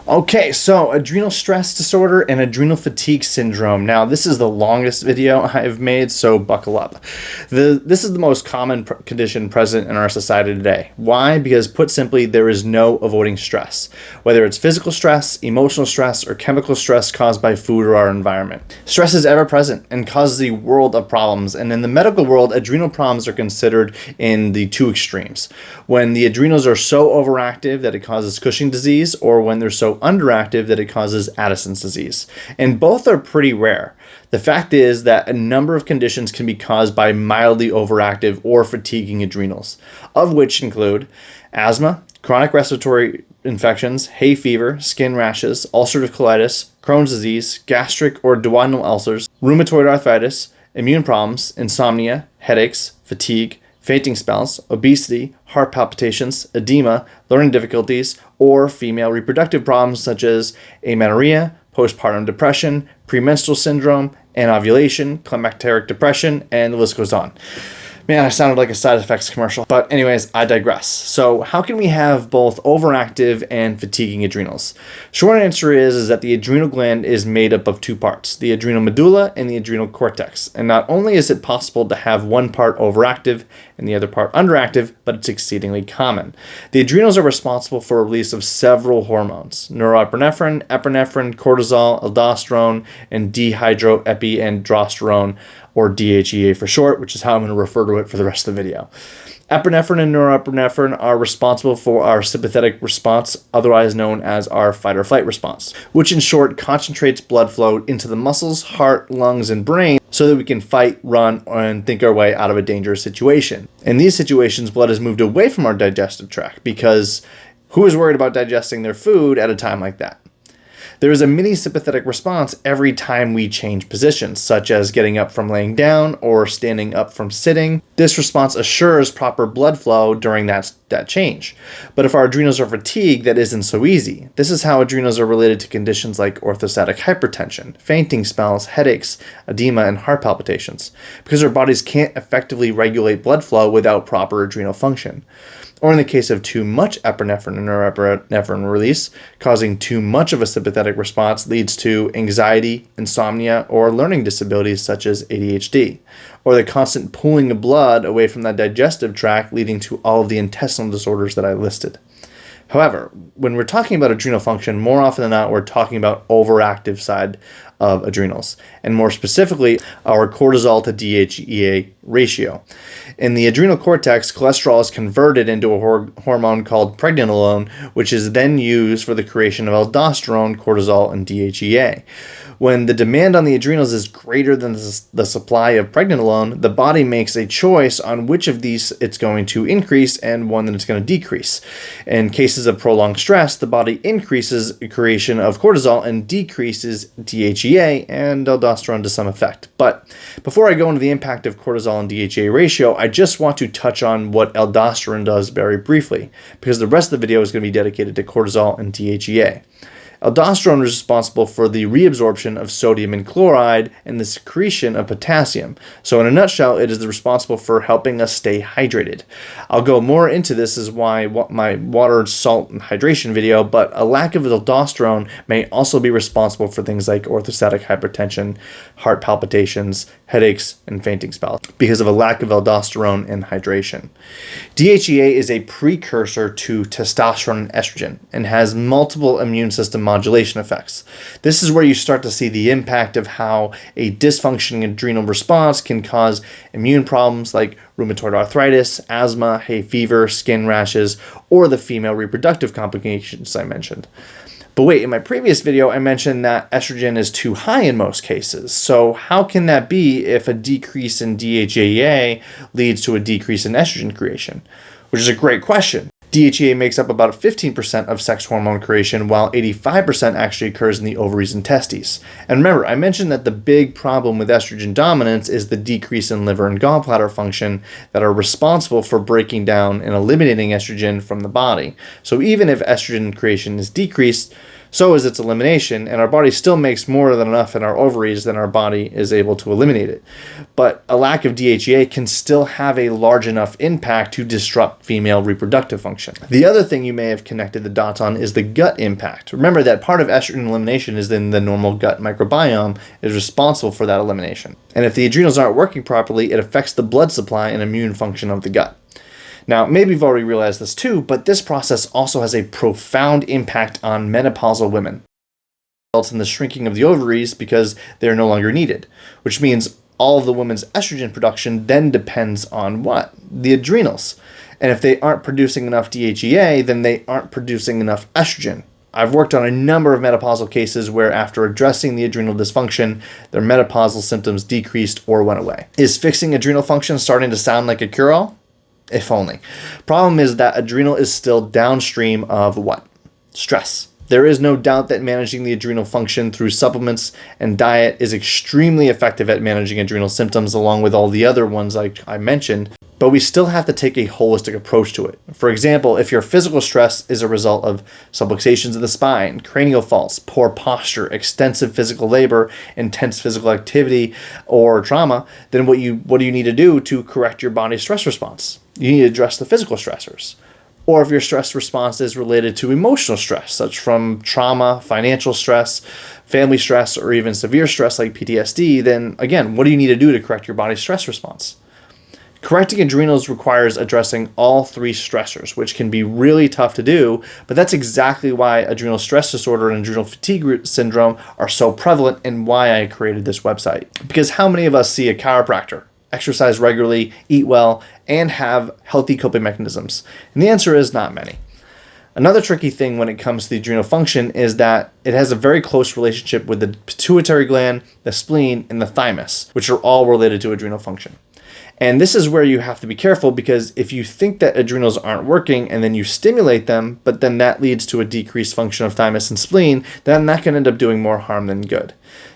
Okay, so adrenal stress disorder and adrenal fatigue syndrome. Now, this is the longest video I've made, so buckle up. This is the most common condition present in our society today. Why? Because put simply, there is no avoiding stress. Whether it's physical stress, emotional stress, or chemical stress caused by food or our environment. Stress is ever present and causes a world of problems. And in the medical world, adrenal problems are considered in the two extremes. When the adrenals are so overactive that it causes Cushing disease, or when they're so underactive that it causes Addison's disease. And both are pretty rare. The fact is that a number of conditions can be caused by mildly overactive or fatiguing adrenals, of which include asthma, chronic respiratory infections, hay fever, skin rashes, ulcerative colitis, Crohn's disease, gastric or duodenal ulcers, rheumatoid arthritis, immune problems, insomnia, headaches, fatigue, fainting spells, obesity, heart palpitations, edema, learning difficulties, or female reproductive problems such as amenorrhea, postpartum depression, premenstrual syndrome, anovulation, climacteric depression, and the list goes on. Man, I sounded like a side effects commercial. But anyways, I digress. So how can we have both overactive and fatiguing adrenals? Short answer is that the adrenal gland is made up of two parts, the adrenal medulla and the adrenal cortex. And not only is it possible to have one part overactive and the other part underactive, but it's exceedingly common. The adrenals are responsible for a release of several hormones, norepinephrine, epinephrine, cortisol, aldosterone, and dehydroepiandrosterone, or DHEA for short, which is how I'm going to refer to it for the rest of the video. Epinephrine and norepinephrine are responsible for our sympathetic response, otherwise known as our fight or flight response, which in short concentrates blood flow into the muscles, heart, lungs, and brain so that we can fight, run, and think our way out of a dangerous situation. In these situations, blood is moved away from our digestive tract because who is worried about digesting their food at a time like that? There is a mini sympathetic response every time we change positions, such as getting up from laying down or standing up from sitting. This response assures proper blood flow during that change. But if our adrenals are fatigued, that isn't so easy. This is how adrenals are related to conditions like orthostatic hypertension, fainting spells, headaches, edema, and heart palpitations, because our bodies can't effectively regulate blood flow without proper adrenal function. Or in the case of too much epinephrine and norepinephrine release, causing too much of a sympathetic response leads to anxiety, insomnia, or learning disabilities such as ADHD, or the constant pooling of blood away from that digestive tract leading to all of the intestinal disorders that I listed. However, when we're talking about adrenal function, more often than not, we're talking about overactive side of adrenals, and more specifically, our cortisol to DHEA ratio. In the adrenal cortex, cholesterol is converted into a hormone called pregnenolone, which is then used for the creation of aldosterone, cortisol, and DHEA. When the demand on the adrenals is greater than the supply of pregnenolone, the body makes a choice on which of these it's going to increase and one that it's going to decrease. In cases of prolonged stress, the body increases the creation of cortisol and decreases DHEA and aldosterone to some effect. But before I go into the impact of cortisol and DHEA ratio, I just want to touch on what aldosterone does very briefly, because the rest of the video is going to be dedicated to cortisol and DHEA. Aldosterone is responsible for the reabsorption of sodium and chloride and the secretion of potassium. So in a nutshell, it is responsible for helping us stay hydrated. I'll go more into this as why my water, salt, and hydration video, but a lack of aldosterone may also be responsible for things like orthostatic hypertension, heart palpitations, headaches, and fainting spells because of a lack of aldosterone and hydration. DHEA is a precursor to testosterone and estrogen and has multiple immune system modulation effects. This is where you start to see the impact of how a dysfunctioning adrenal response can cause immune problems like rheumatoid arthritis, asthma, hay fever, skin rashes, or the female reproductive complications I mentioned. But wait, in my previous video, I mentioned that estrogen is too high in most cases. So how can that be if a decrease in DHEA leads to a decrease in estrogen creation? Which is a great question. DHEA makes up about 15% of sex hormone creation, while 85% actually occurs in the ovaries and testes. And remember, I mentioned that the big problem with estrogen dominance is the decrease in liver and gallbladder function that are responsible for breaking down and eliminating estrogen from the body. So even if estrogen creation is decreased, So is its elimination, and our body still makes more than enough in our ovaries than our body is able to eliminate it. But a lack of DHEA can still have a large enough impact to disrupt female reproductive function. The other thing you may have connected the dots on is the gut impact. Remember that part of estrogen elimination is in the normal gut microbiome is responsible for that elimination. And if the adrenals aren't working properly, it affects the blood supply and immune function of the gut. Now, maybe you've already realized this too, but this process also has a profound impact on menopausal women. It results in the shrinking of the ovaries because they're no longer needed, which means all of the woman's estrogen production then depends on what? The adrenals. And if they aren't producing enough DHEA, then they aren't producing enough estrogen. I've worked on a number of menopausal cases where after addressing the adrenal dysfunction, their menopausal symptoms decreased or went away. Is fixing adrenal function starting to sound like a cure-all? If only. Problem is that adrenal is still downstream of what? Stress. There is no doubt that managing the adrenal function through supplements and diet is extremely effective at managing adrenal symptoms along with all the other ones like I mentioned, but we still have to take a holistic approach to it. For example, if your physical stress is a result of subluxations of the spine, cranial faults, poor posture, extensive physical labor, intense physical activity, or trauma, then what do you need to do to correct your body's stress response? You need to address the physical stressors. Or if your stress response is related to emotional stress, such from trauma, financial stress, family stress, or even severe stress like PTSD, then again, what do you need to do to correct your body's stress response? Correcting adrenals requires addressing all three stressors, which can be really tough to do, but that's exactly why adrenal stress disorder and adrenal fatigue syndrome are so prevalent and why I created this website. Because how many of us see a chiropractor, exercise regularly, eat well, and have healthy coping mechanisms? And the answer is not many. Another tricky thing when it comes to the adrenal function is that it has a very close relationship with the pituitary gland, the spleen, and the thymus, which are all related to adrenal function. And this is where you have to be careful, because if you think that adrenals aren't working and then you stimulate them, but then that leads to a decreased function of thymus and spleen, then that can end up doing more harm than good.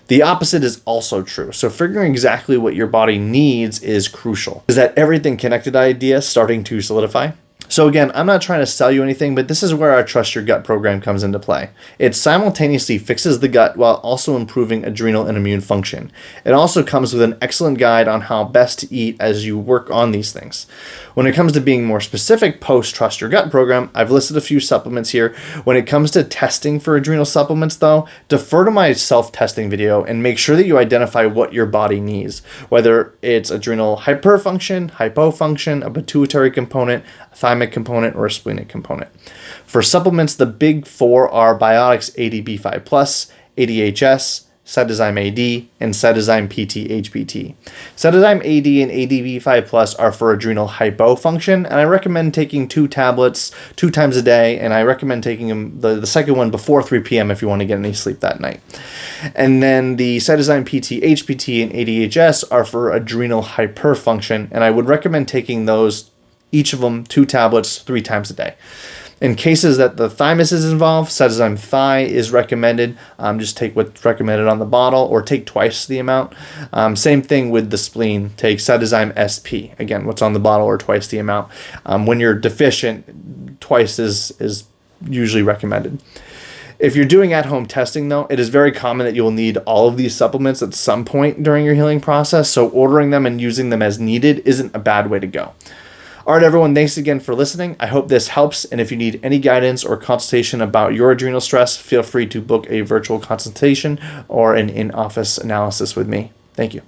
The opposite is also true. So figuring exactly what your body needs is crucial. Is that everything connected idea starting to solidify? So again, I'm not trying to sell you anything, but this is where our Trust Your Gut program comes into play. It simultaneously fixes the gut while also improving adrenal and immune function. It also comes with an excellent guide on how best to eat as you work on these things. When it comes to being more specific post Trust Your Gut program, I've listed a few supplements here. When it comes to testing for adrenal supplements though, defer to my self-testing video and make sure that you identify what your body needs, whether it's adrenal hyperfunction, hypofunction, a pituitary component, a thymic component, or a splenic component. For supplements, the big four are Biotics ADB5+, ADHS, Cytozyme AD, and Cytozyme PT HPT. Cytozyme AD and ADB5+ are for adrenal hypofunction, and I recommend taking 2 tablets 2 times a day, and I recommend taking them, the second one before 3 p.m. if you want to get any sleep that night. And then the Cytozyme PT HPT and ADHS are for adrenal hyperfunction, and I would recommend taking those, each of them 2 tablets 3 times a day. In cases that the thymus is involved, Cytozyme Thigh is recommended. Just take what's recommended on the bottle or take twice the amount. Same thing with the spleen. Take Cytozyme SP. Again, what's on the bottle or twice the amount. When you're deficient, twice is usually recommended. If you're doing at-home testing, though, it is very common that you will need all of these supplements at some point during your healing process, so ordering them and using them as needed isn't a bad way to go. All right, everyone, thanks again for listening. I hope this helps, and if you need any guidance or consultation about your adrenal stress, feel free to book a virtual consultation or an in-office analysis with me. Thank you.